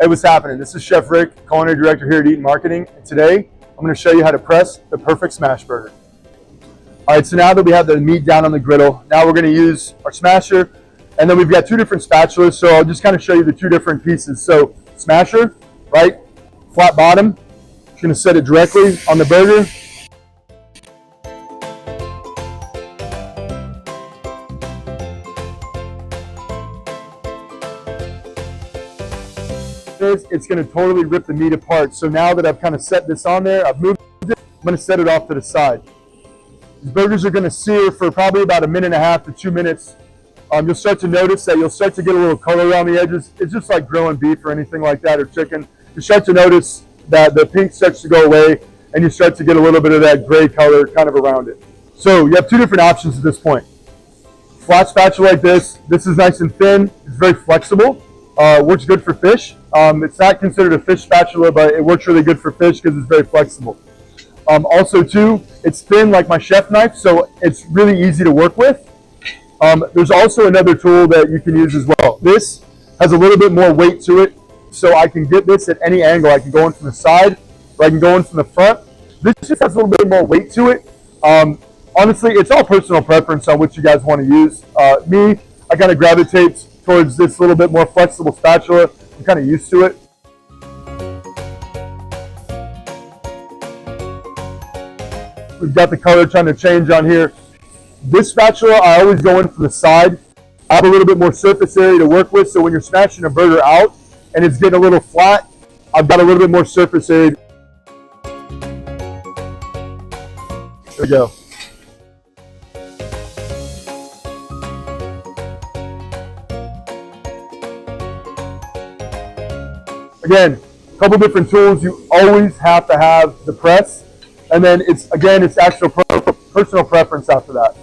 Hey, what's happening? This is Chef Rick, Culinary Director here at Eat Marketing. And today, I'm going to show you how to press the perfect smash burger. All right, so now that we have the meat down on the griddle, now we're going to use our smasher. And then we've got two different spatulas, so I'll just kind of show you the two different pieces. So, smasher, right, flat bottom. Just going to set it directly on the burger. It's going to totally rip the meat apart. So now that I've kind of set this on there, I've moved it, I'm going to set it off to the side. These burgers are going to sear for probably about 1.5 to 2 minutes. You'll start to notice that you'll start to get a little color around the edges. It's just like grilling beef or anything like that, or chicken. You start to notice that the pink starts to go away and you start to get a little bit of that gray color kind of around it. So you have two different options at this point. Flat spatula like this. This is nice and thin. It's very flexible. Works good for fish. It's not considered a fish spatula, but it works really good for fish because it's very flexible. Also too, it's thin like my chef knife, so it's really easy to work with. There's also another tool that you can use as well. This has a little bit more weight to it, so I can get this at any angle. I can go in from the side, or I can go in from the front. This just has a little bit more weight to it. Honestly, it's all personal preference on what you guys want to use. Me, I kind of gravitate towards this little bit more flexible spatula. I'm kind of used to it. We've got the color trying to change on here. This spatula, I always go in from the side. I have a little bit more surface area to work with, so when you're smashing a burger out and it's getting a little flat, I've got a little bit more surface area. There we go. Again, a couple different tools. You always have to have the press, and then it's actual personal preference after that.